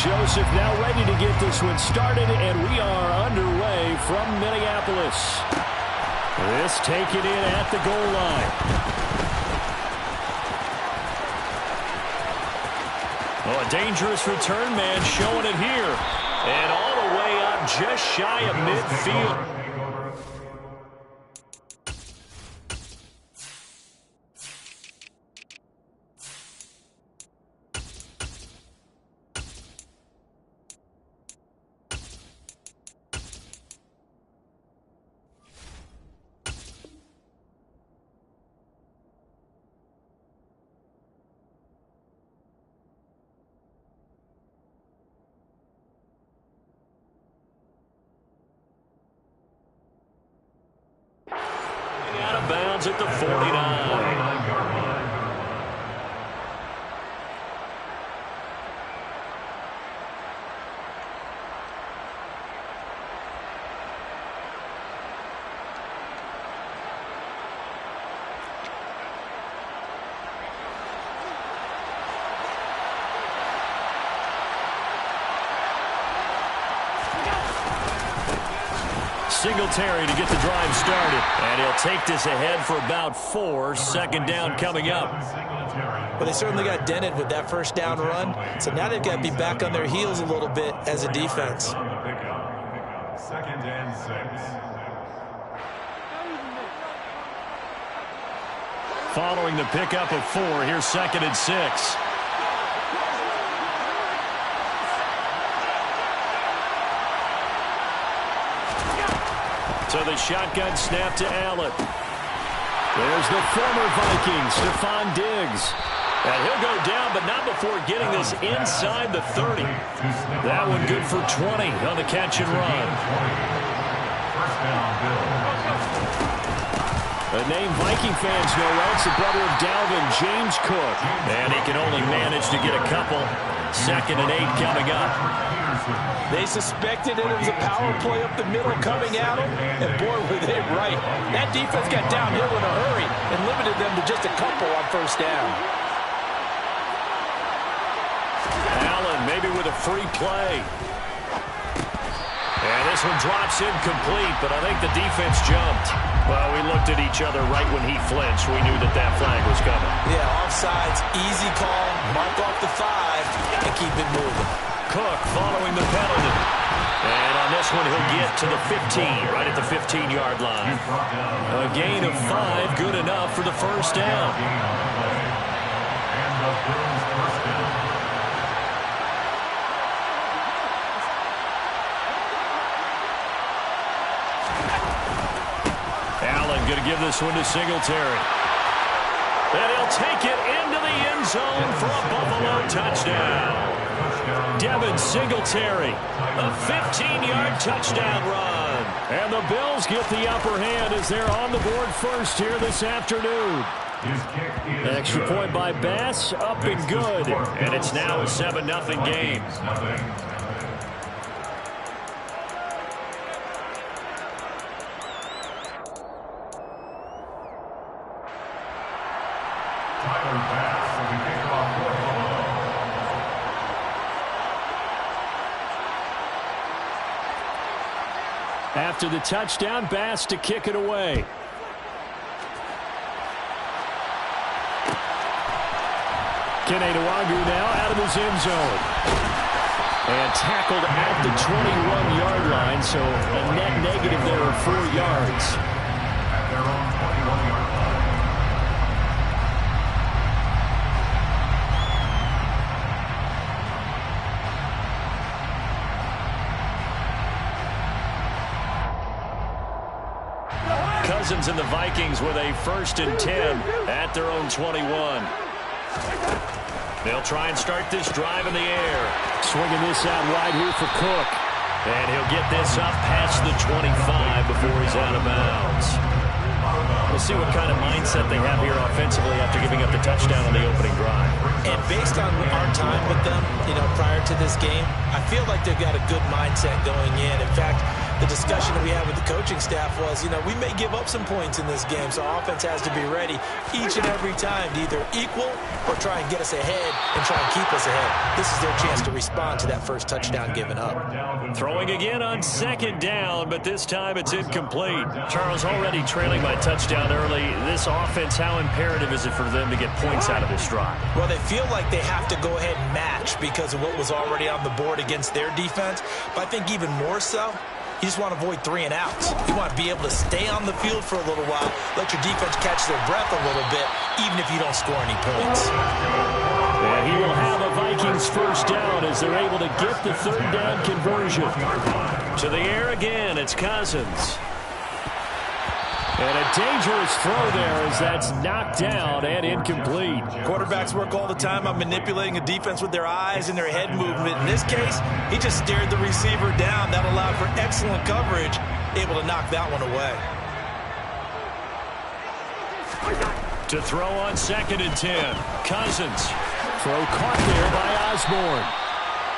Joseph now ready to get this one started, and we are underway from Minneapolis. This taken in at the goal line. Oh, a dangerous return man showing it here. And all the way up just shy of midfield. Out of bounds at the 49-yard line. Singletary to get the drive started. And he'll take this ahead for about 4. Second down coming up. Well, they certainly got dented with that first down run. So now they've got to be back on their heels a little bit as a defense. Second and 6. Following the pickup of 4, here's second and 6. So the shotgun snap to Allen. There's the former Viking, Stephon Diggs. And he'll go down, but not before getting this inside the 30. That one good for 20 on the catch and run. First down, Bills. A name Viking fans know well. It's the brother of Dalvin, James Cook. And he can only manage to get a couple. Second and 8 coming up. They suspected it was a power play up the middle coming at them, and boy, were they right. That defense got downhill in a hurry and limited them to just a couple on first down. Allen maybe with a free play. And this one drops incomplete, but I think the defense jumped. Well, we looked at each other right when he flinched. We knew that that flag was coming. Yeah, offsides, easy call, mark off the 5, and keep it moving. Cook following the penalty. And on this one, he'll get to the 15, right at the 15-yard line. A gain of 5, good enough for the first down. And the Bills' first down. Allen going to give this one to Singletary. And he'll take it into the end zone for a Buffalo touchdown. Devin Singletary, a 15-yard touchdown run. And the Bills get the upper hand as they're on the board first here this afternoon. Extra point by Bass, up and good. And it's now a 7-0 game. Tyler Bass will be kicked off for Buffalo. After the touchdown, Bass to kick it away. Kene Nwangwu now out of his end zone. And tackled at the 21-yard line, so a net negative there of 4 yards. At their own 21-yard line. Cousins and the Vikings with a 1st and 10 at their own 21. They'll try and start this drive in the air. Swinging this out wide here for Cook. And he'll get this up past the 25 before he's out of bounds. We'll see what kind of mindset they have here offensively after giving up the touchdown on the opening drive. And based on our time with them, prior to this game, I feel like they've got a good mindset going in. In fact, the discussion that we had with the coaching staff was, we may give up some points in this game, so our offense has to be ready each and every time to either equal or try and get us ahead and try and keep us ahead. This is their chance to respond to that first touchdown given up. Throwing again on second down, but this time it's incomplete. Charles, already trailing by touchdown early. This offense, how imperative is it for them to get points out of this drive? Well, they feel like they have to go ahead and match because of what was already on the board against their defense. But I think even more so, you just want to avoid 3 and outs. You want to be able to stay on the field for a little while, let your defense catch their breath a little bit, even if you don't score any points. And he will have a Vikings first down as they're able to get the third down conversion. To the air again, it's Cousins. And a dangerous throw there as that's knocked down and incomplete. Quarterbacks work all the time on manipulating a defense with their eyes and their head movement. In this case, he just stared the receiver down. That allowed for excellent coverage, able to knock that one away. To throw on 2nd and 10. Cousins. Throw caught there by Osborne.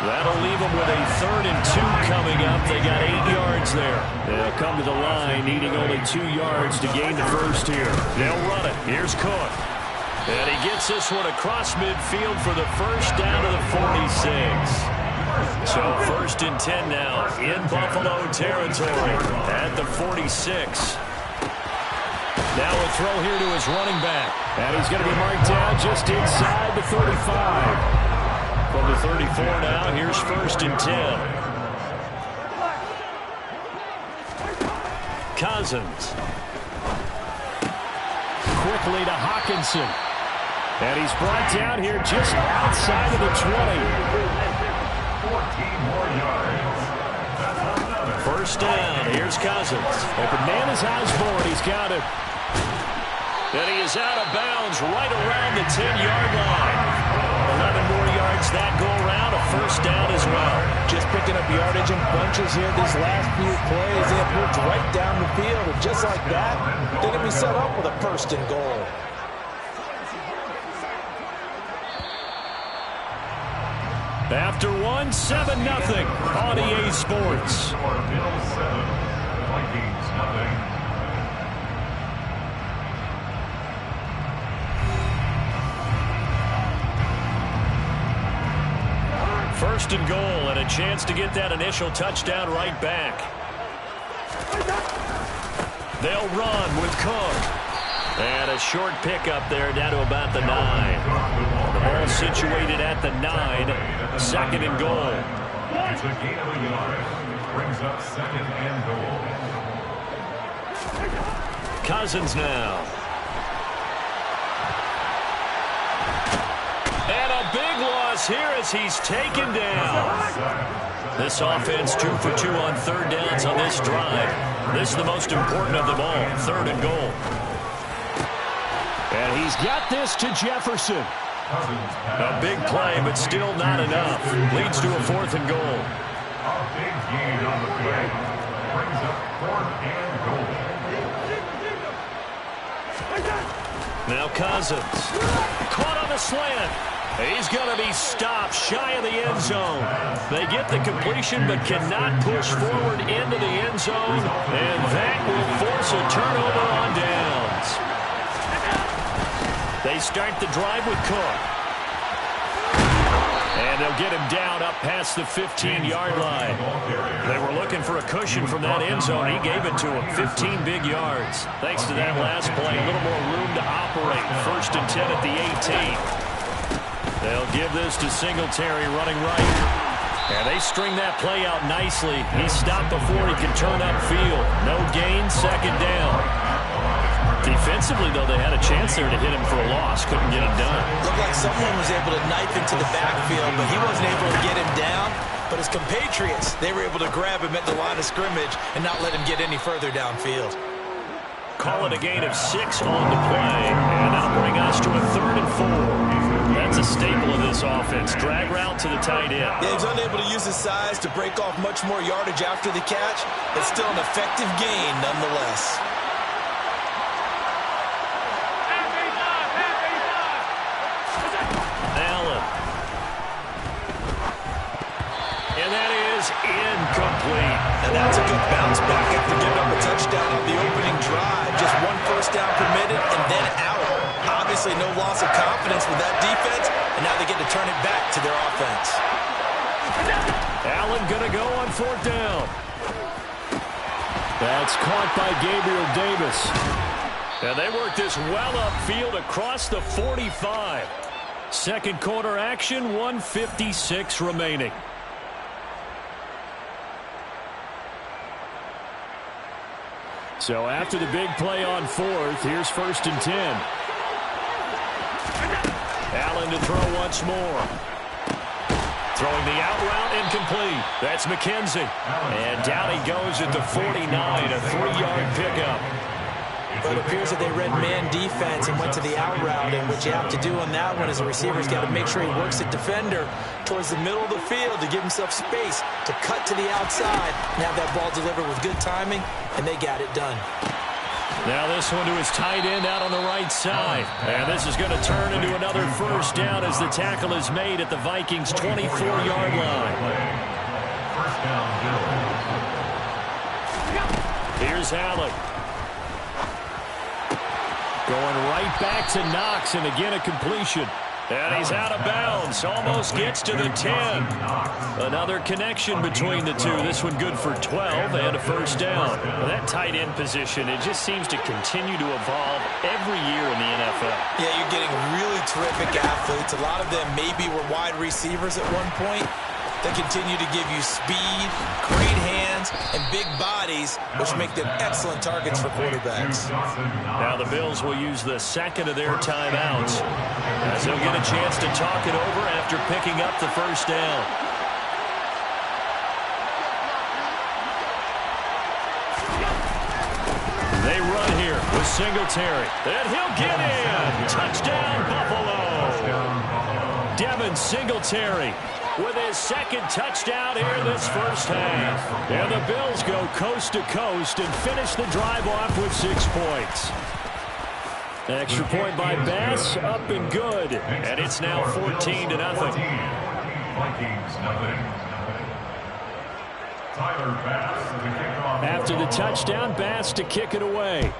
That'll leave them with a 3rd and 2 coming up. They got 8 yards there. They'll come to the line needing only 2 yards to gain the first here. They'll run it. Here's Cook. And he gets this one across midfield for the first down to the 46. So 1st and 10 now in Buffalo territory at the 46. Now a throw here to his running back. And he's going to be marked down just inside the 35. From the 34 now, here's 1st and 10. Cousins. Quickly to Hawkinson. And he's brought down here just outside of the 20. 14 more yards. First down, here's Cousins. Open man is Osborne, he's got it. And he is out of bounds right around the 10-yard line. 11 more yards that go around, a first down as well. Just picking up yardage in bunches here these last few plays. They have moved right down the field, and just like that, they're going to be set up with a 1st and goal. After 1, 7-0 on EA Sports. Bills 7, Vikings nothing. First and goal, and a chance to get that initial touchdown right back. They'll run with Cook. And a short pickup there down to about the 9. The ball situated at the 9. 2nd and goal. It's a gain of a yard. Brings up 2nd and goal. Cousins now. And a big loss here as he's taken down. This offense 2 for 2 on 3rd downs on this drive. This is the most important of them all, 3rd and goal. And he's got this to Jefferson. A big play, but still not enough. Leads to a 4th and goal. A big gain on the play. Brings up 4th and goal. Now Cousins. Caught on the slant. He's going to be stopped shy of the end zone. They get the completion but cannot push forward into the end zone. And that will force a turnover on downs. They start the drive with Cook. And they'll get him down up past the 15-yard line. They were looking for a cushion from that end zone. He gave it to him. 15 big yards. Thanks to that last play, a little more room to operate. 1st and 10 at the 18. They'll give this to Singletary running right. And they string that play out nicely. He stopped before he could turn upfield. No gain, 2nd down. Defensively, though, they had a chance there to hit him for a loss. Couldn't get it done. Looked like someone was able to knife into the backfield, but he wasn't able to get him down. But his compatriots, they were able to grab him at the line of scrimmage and not let him get any further downfield. Call it a gain of 6 on the play. And that'll bring us to a 3rd and 4. That's a staple of this offense. Drag route to the tight end. Yeah, he's unable to use his size to break off much more yardage after the catch. It's still an effective gain nonetheless. Allen. And that is incomplete. And that's a good bounce 4th down. That's caught by Gabriel Davis. And they work this well upfield across the 45. Second quarter action, 1:56 remaining. So after the big play on 4th, here's 1st and 10. Allen to throw once more. Throwing the out route, incomplete. That's McKenzie. And down he goes at the 49, a 3-yard pickup. But it appears that they read man defense and went to the out route. And what you have to do on that one is the receiver's got to make sure he works the defender towards the middle of the field to give himself space to cut to the outside and have that ball delivered with good timing, and they got it done. Now this one to his tight end out on the right side. And this is going to turn into another 1st down as the tackle is made at the Vikings' 24-yard line. Here's Allen. Going right back to Knox, and again a completion. And he's out of bounds. Almost gets to the 10. Another connection between the two. This one good for 12 and a 1st down. Well, that tight end position, it just seems to continue to evolve every year in the NFL. Yeah, you're getting really terrific athletes. A lot of them maybe were wide receivers at one point. They continue to give you speed, great hands, and big bodies, which make them excellent targets for quarterbacks. Now the Bills will use the second of their timeouts, as they'll get a chance to talk it over after picking up the 1st down. They run here with Singletary. And he'll get in. Touchdown, Buffalo. Devin Singletary with his 2nd touchdown here this 1st half. And the Bills go coast to coast and finish the drive off with 6 points. Extra point by Bass, up and good. And it's now 14-0. After the touchdown, Bass to kick it away.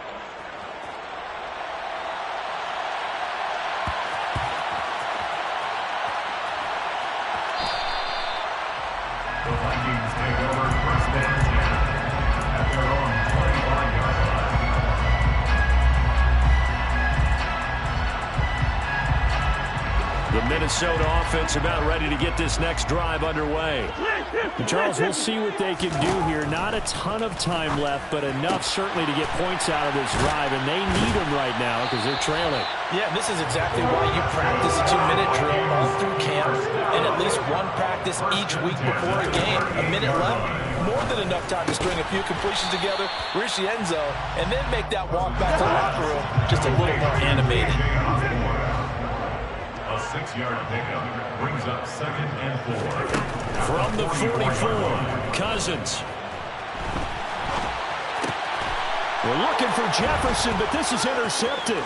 The Minnesota offense about ready to get this next drive underway. And Charles, we'll see what they can do here. Not a ton of time left, but enough certainly to get points out of this drive, and they need them right now because they're trailing. Yeah, this is exactly why you practice a 2-minute drill all through camp and at least one practice each week before a game. A minute left, more than enough time to string a few completions together, reach the end zone, and then make that walk back to the locker room just a little more animated. A 6-yard pickup brings up 2nd and 4. From the 44, Cousins. We're looking for Jefferson, but this is intercepted.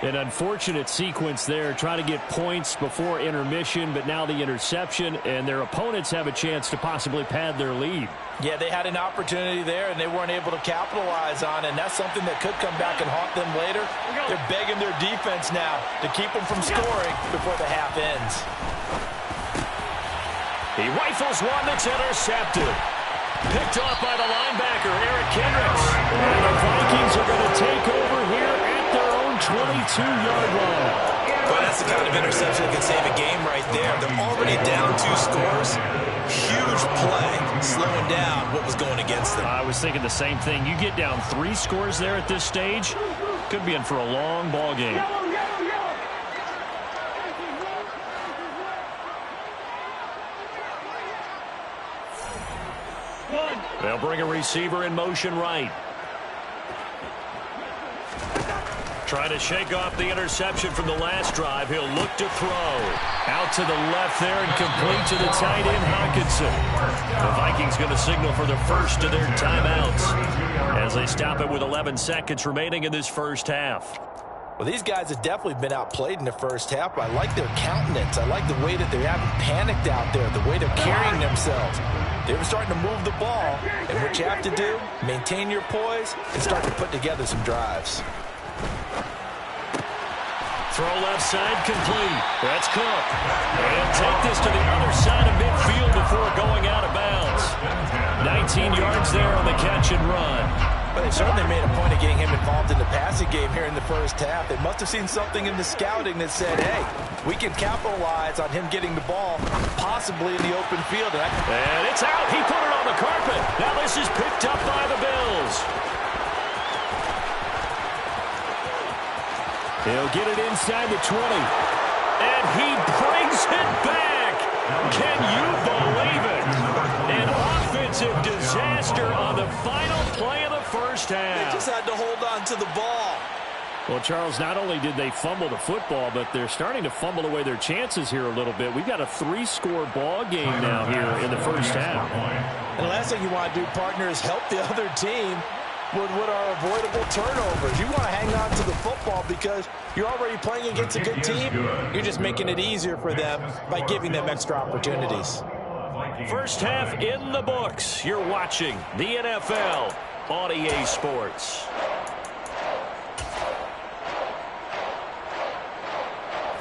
An unfortunate sequence there, trying to get points before intermission, but now the interception, and their opponents have a chance to possibly pad their lead. Yeah, they had an opportunity there, and they weren't able to capitalize on it, and that's something that could come back and haunt them later. They're begging their defense now to keep them from scoring before the half ends. He rifles one that's intercepted. Picked off by the linebacker, Eric Kendricks. And the Vikings are going to take over here at their own 22-yard line. Boy, that's the kind of interception that can save a game right there. They're already down 2 scores. Huge play, slowing down what was going against them. I was thinking the same thing. You get down 3 scores there at this stage, could be in for a long ball game. They'll bring a receiver in motion right. Trying to shake off the interception from the last drive. He'll look to throw. Out to the left there and complete to the tight end, Hockenson. The Vikings going to signal for the first of their timeouts as they stop it with 11 seconds remaining in this 1st half. Well, these guys have definitely been outplayed in the 1st half. I like their countenance. I like the way that they haven't panicked out there, the way they're carrying themselves. They were starting to move the ball, and what you have to do, maintain your poise and start to put together some drives. Throw left side complete. That's Cook. And take this to the other side of midfield before going out of bounds. 19 yards there on the catch and run. But they certainly made a point of getting him involved in the passing game here in the first half. They must have seen something in the scouting that said, hey, we can capitalize on him getting the ball, possibly in the open field. And it's out. He put it on the carpet. Now this is picked up by the Bills. He'll get it inside the 20. And he brings it back. Can you believe it? An offensive disaster on the final play of the first half. They just had to hold on to the ball. Well, Charles, not only did they fumble the football, but they're starting to fumble away their chances here a little bit. We've got a 3-score ball game now here in the first half. And the last thing you want to do, partner, is help the other team with what are avoidable turnovers. You want to hang on to the football because you're already playing against a good team. You're just making it easier for them by giving them extra opportunities. First half in the books. You're watching the NFL on EA Sports.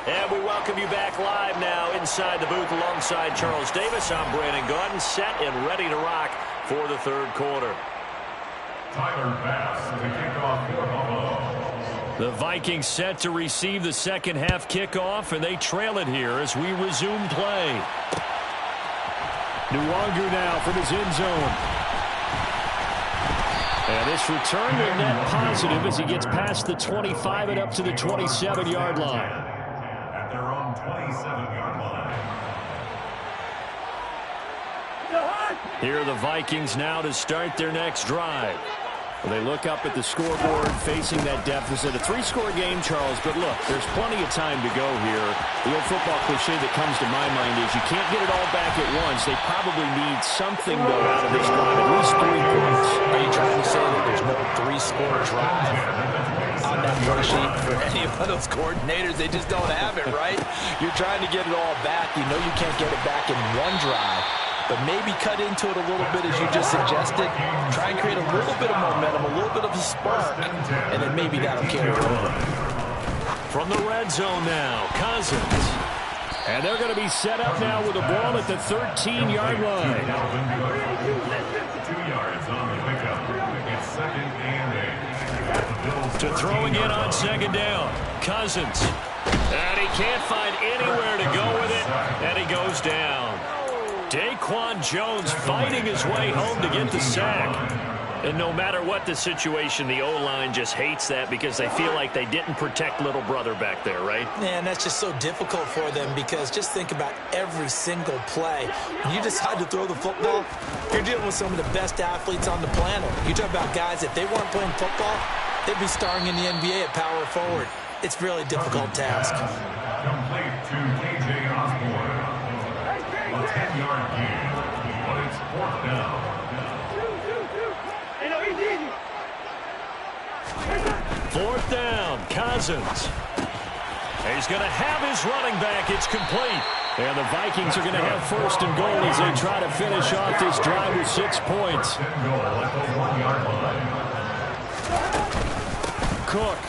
And we welcome you back live now inside the booth alongside Charles Davis. I'm Brandon Gaudin, set and ready to rock for the third quarter. Tyler Bass to kick off for Buffalo. The Vikings set to receive the second half kickoff, and they trail it here as we resume play. Nwangu now from his end zone. And this return will net positive as he gets past the 25 and up to the 27-yard line. At their own 27-yard line. Here are the Vikings now to start their next drive. Well, they look up at the scoreboard facing that deficit. A 3-score game, Charles, but look, there's plenty of time to go here. The old football cliche that comes to my mind is you can't get it all back at once. They probably need something, though, out of this drive, at least 3 points. Are you trying to say that there's no 3-score drive on that front sheet for any of those coordinators? They just don't have it, right? You're trying to get it all back. You know you can't get it back in one drive. But maybe cut into it a little bit as you just suggested. Try and create a little bit of momentum, a little bit of a spark, and then maybe that'll carry over. From the red zone now, Cousins. And they're going to be set up now with the ball at the 13-yard line. 2 yards on the pickup. It's second and 8. To throw again on second down. Cousins. And he can't find anywhere to go with it, and he goes down. Daquan Jones fighting his way home to get the sack. And no matter what the situation, the O-line just hates that because they feel like they didn't protect little brother back there, right? Man, that's just so difficult for them because just think about every single play. When you decide to throw the football, you're dealing with some of the best athletes on the planet. You talk about guys, if they weren't playing football, they'd be starring in the NBA at power forward. It's a really difficult task. Complete to K.J. Osborne. A 10-yard gain, but it's 4th down. Fourth down, Cousins. He's going to have his running back. It's complete. And the Vikings are going to have first and goal as they try to finish off this drive with 6 points. Cook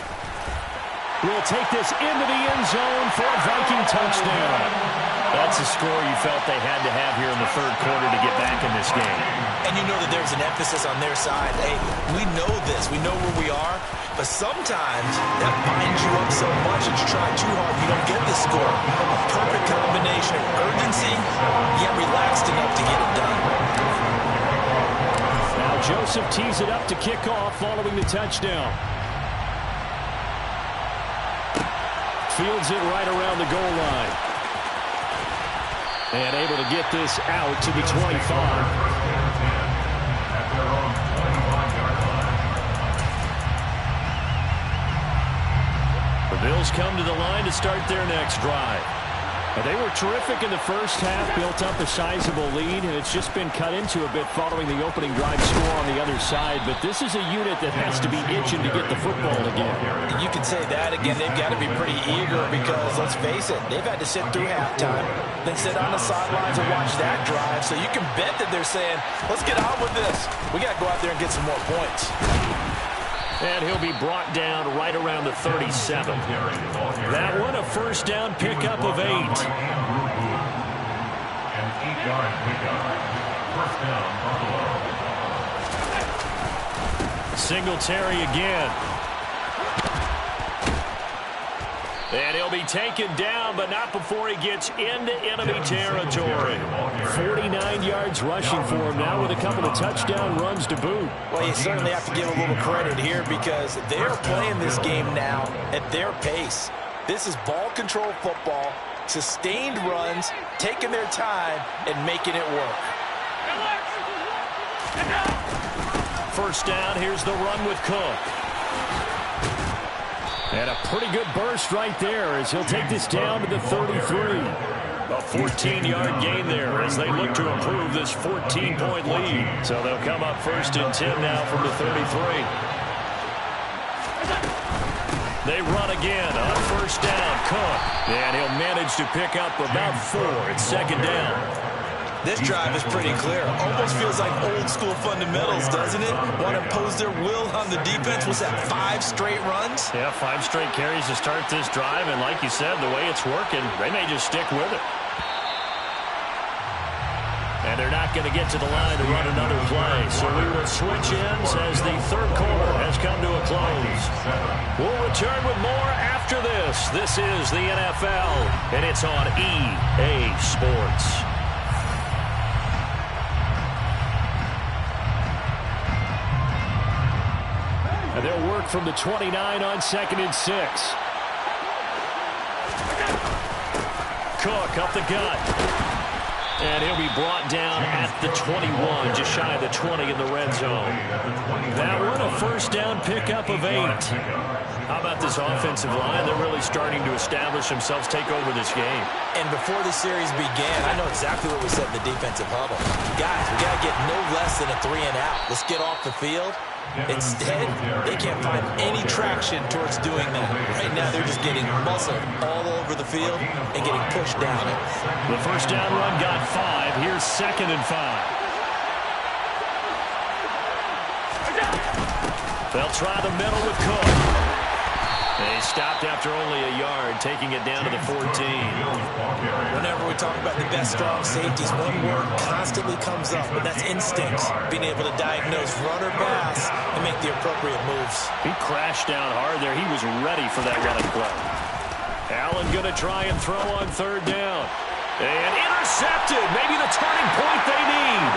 will take this into the end zone for a Viking touchdown. That's a score you felt they had to have here in the third quarter to get back in this game. And you know that there's an emphasis on their side. Hey, we know this. We know where we are. But sometimes that binds you up so much that you try too hard, you don't get the score. A perfect combination of urgency, yet relaxed enough to get it done. Now Joseph tees it up to kick off following the touchdown. Fields it right around the goal line. And able to get this out to the 25. The Bills come to the line to start their next drive. They were terrific in the first half, built up a sizable lead, and it's just been cut into a bit following the opening drive score on the other side. But this is a unit that has to be itching to get the football again. You can say that again. They've got to be pretty eager because, let's face it, they've had to sit through halftime, then sit on the sidelines and watch that drive. So you can bet that they're saying, let's get on with this. We got to go out there and get some more points. And he'll be brought down right around the 37. That one, a first down pickup of 8. An 8-yard pickup. First down, Buffalo. Singletary again. And he'll be taken down, but not before he gets into enemy territory. 49 yards rushing for him now with a couple of touchdown runs to boot. Well, you certainly have to give a little credit here because they're playing this game now at their pace. This is ball control football, sustained runs, taking their time, and making it work. First down, here's the run with Cook. And a pretty good burst right there as he'll take this down to the 33. A 14-yard gain there as they look to improve this 14-point lead. So they'll come up first and 10 now from the 33. They run again on first down. Cook. And he'll manage to pick up about 4 at second down. This drive is pretty clear. Almost feels like old-school fundamentals, doesn't it? Want to impose their will on the defense. Was that 5 straight runs? Yeah, 5 straight carries to start this drive. And like you said, the way it's working, they may just stick with it. And they're not going to get to the line to run another play. So we will switch ends as the third quarter has come to a close. We'll return with more after this. This is the NFL, and it's on EA Sports. And they'll work from the 29 on 2nd and 6. Cook up the gut. And he'll be brought down at the 21, just shy of the 20 in the red zone. That one, a first down pickup of 8. How about this offensive line? They're really starting to establish themselves, take over this game. And before the series began, I know exactly what we said in the defensive huddle. Guys, we got to get no less than a 3 and out. Let's get off the field. Instead, they can't find any traction towards doing that. Right now, they're just getting muscled all over the field and getting pushed down. The first down run got 5. Here's 2nd and 5. They'll try the middle with Cook. They stopped after only a yard, taking it down to the 14. Whenever we talk about the best strong safeties, one word constantly comes up, and that's instincts. Being able to diagnose run or pass and make the appropriate moves. He crashed down hard there. He was ready for that running play. Allen going to try and throw on 3rd down. And intercepted. Maybe the turning point they need.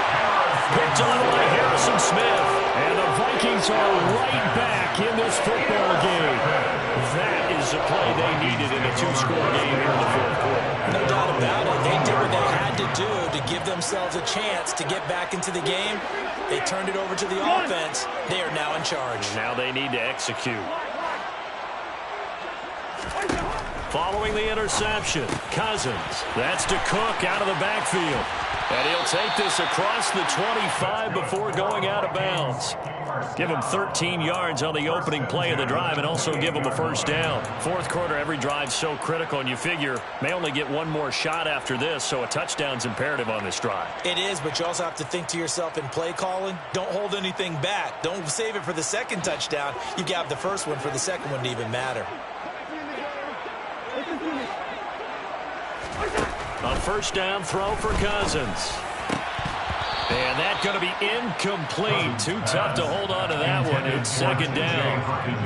Picked on by Harrison Smith. And the Vikings are right back in this football game. That is the play they needed in a 2-score game here in the 4th quarter. No doubt about it. They did what they had to do to give themselves a chance to get back into the game. They turned it over to the offense. They are now in charge. Now they need to execute. Following the interception, Cousins. That's to Cook out of the backfield. And he'll take this across the 25 before going out of bounds. Give him 13 yards on the opening play of the drive and also give him a first down. 4th quarter, every drive's so critical, and you figure may only get one more shot after this, so a touchdown's imperative on this drive. It is, but you also have to think to yourself in play calling, don't hold anything back. Don't save it for the 2nd touchdown. You got the first one for the 2nd one to even matter. A first down throw for Cousins. And that's going to be incomplete. Too tough to hold on to that one. It's 2nd down.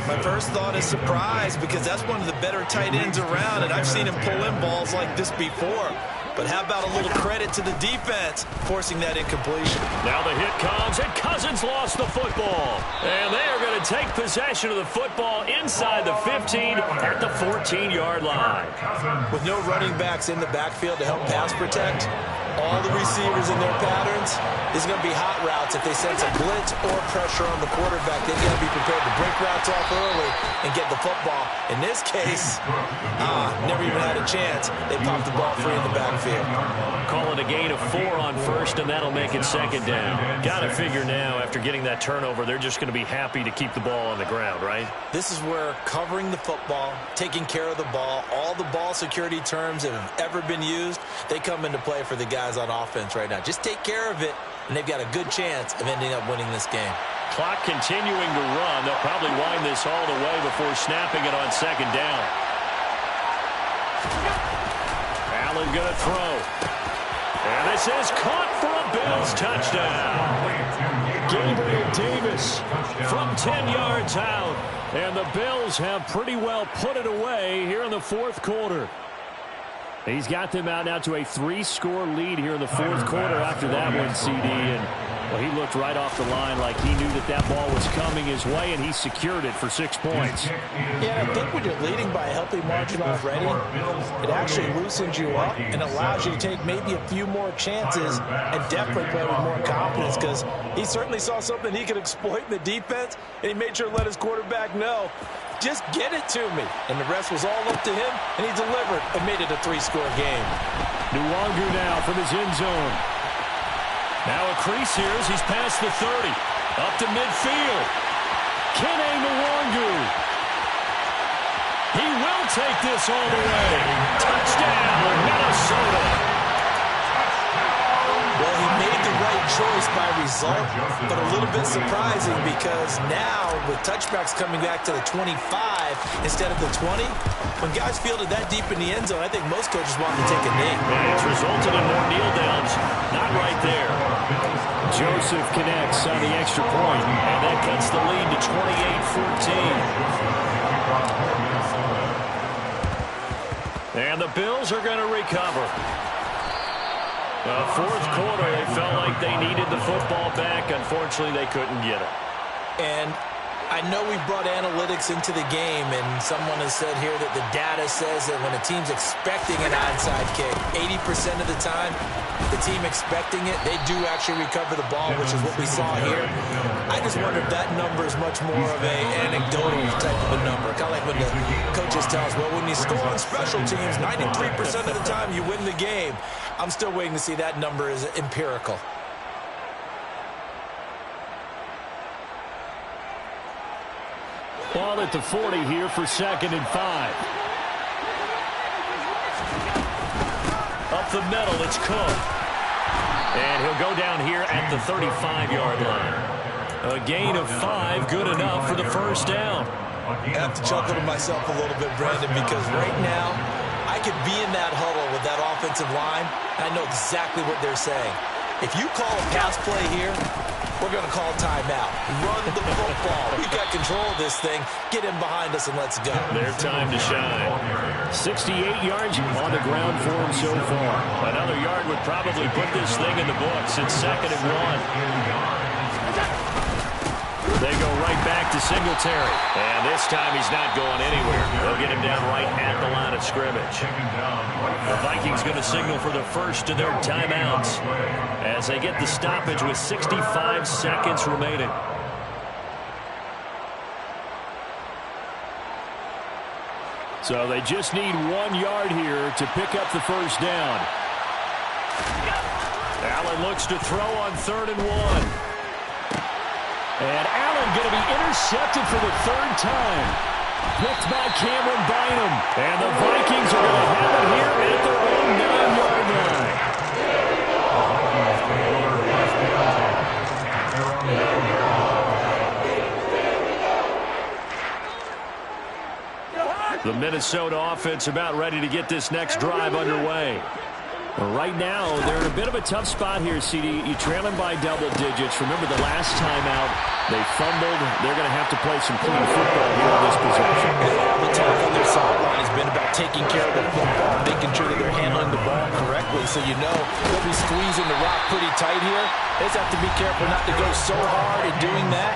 My first thought is surprise because that's one of the better tight ends around, and I've seen him pull in balls like this before. But how about a little credit to the defense forcing that incompletion? Now the hit comes, and Cousins lost the football. And they are going to take possession of the football inside the 15 at the 14-yard line. With no running backs in the backfield to help pass protect, all the receivers in their patterns, there's going to be hot routes. If they sense a blitz or pressure on the quarterback, they've got to be prepared to break routes off early and get the football. In this case, never even had a chance. They popped the ball free in the backfield. Call it a gain of 4 on first, and that'll make it 2nd down. Got to figure now, after getting that turnover, they're just going to be happy to keep the ball on the ground, right? This is where covering the football, taking care of the ball, all the ball security terms that have ever been used, they come into play for the guys on offense right now. Just take care of it, and they've got a good chance of ending up winning this game. Clock continuing to run. They'll probably wind this all the way before snapping it on second down. Allen going to throw. And this is caught for a Bills touchdown. Gabriel Davis from 10 yards out. And the Bills have pretty well put it away here in the fourth quarter. He's got them out now to a 3-score lead here in the fourth quarter after that one, CD. And well, he looked right off the line like he knew that that ball was coming his way, and he secured it for 6 points. Yeah, I think when you're leading by a healthy margin already, it actually loosens you up and allows you to take maybe a few more chances and definitely play with more confidence, because he certainly saw something he could exploit in the defense, and he made sure to let his quarterback know, just get it to me. And the rest was all up to him, and he delivered and made it a 3-score game. Nwangu now from his end zone. Now a crease here as he's past the 30. Up to midfield. Kene Nwangu. He will take this all the way. Touchdown, Minnesota. Well, he made the right choice by result, but a little bit surprising because now with touchbacks coming back to the 25 instead of the 20, when guys fielded that deep in the end zone, I think most coaches want to take a knee. And it's resulted in more kneel downs. Not right there. Joseph connects on the extra point, and that cuts the lead to 28-14. And the Bills are going to recover. Fourth quarter, they felt like they needed the football back. Unfortunately, they couldn't get it. And I know we brought analytics into the game, and someone has said here that the data says that when a team's expecting an onside kick, 80% of the time, the team expecting it, they do actually recover the ball, which is what we saw here. I just wonder if that number is much more of an anecdotal type of a number. Kind of like when the coaches tell us, well, when you score on special teams, 93% of the time you win the game. I'm still waiting to see that number is empirical. Ball at the 40 here for 2nd and 5. Up the middle, it's Cook. And he'll go down here at the 35-yard line. A gain of 5, good enough for the first down. I have to chuckle to myself a little bit, Brandon, because right now I could be in that huddle with that offensive line, and I know exactly what they're saying. If you call a pass play here, we're going to call timeout. Run the football. We got control of this thing. Get him behind us and let's go. Their time to shine. 68 yards on the ground for him so far. Another yard would probably put this thing in the books. It's 2nd and 1. They go right back to Singletary. And this time he's not going anywhere. They'll get him down right at the line of scrimmage. The Vikings going to signal for the first of their timeouts as they get the stoppage with 65 seconds remaining. So they just need 1 yard here to pick up the first down. Allen looks to throw on 3rd and 1. And Allen going to be intercepted for the 3rd time. Picked by Cameron Bynum. And the Vikings are going to have it here at their own 9-yard line. The Minnesota offense about ready to get this next drive underway. Right now, they're in a bit of a tough spot here, CD. You're trailing by double digits. Remember the last time out, they fumbled. They're going to have to play some clean football here in this possession. The talk on their sideline has been about taking care of the football, making sure that they're handling the ball correctly. So you know they'll be squeezing the rock pretty tight here. They just have to be careful not to go so hard in doing that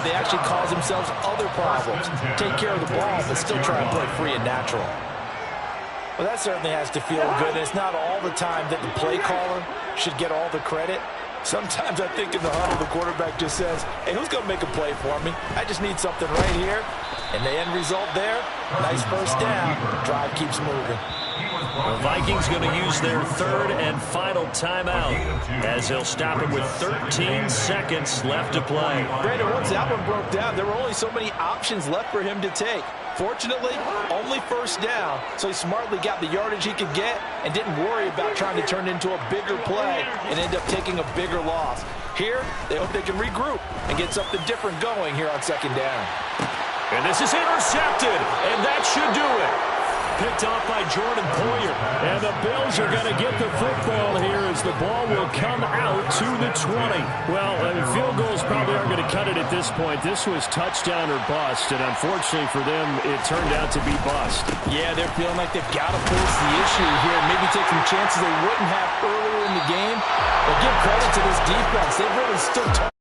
they actually cause themselves other problems. Take care of the ball, but still try and play free and natural. Well, that certainly has to feel good. And it's not all the time that the play caller should get all the credit. Sometimes I think in the huddle, the quarterback just says, hey, who's going to make a play for me? I just need something right here. And the end result there, nice first down. Drive keeps moving. The Vikings going to use their 3rd and final timeout as they'll stop it with 13 seconds left to play. Brandon, once that one broke down, there were only so many options left for him to take. Fortunately, only first down, so he smartly got the yardage he could get and didn't worry about trying to turn it into a bigger play and end up taking a bigger loss. Here, they hope they can regroup and get something different going here on second down. And this is intercepted, and that should do it. Picked off by Jordan Poyer. And the Bills are going to get the football here as the ball will come out to the 20. Well, field goals probably aren't going to cut it at this point. This was touchdown or bust, and unfortunately for them, it turned out to be bust. Yeah, they're feeling like they've got to force the issue here, maybe take some chances they wouldn't have earlier in the game. But give credit to this defense. They've really stood tall.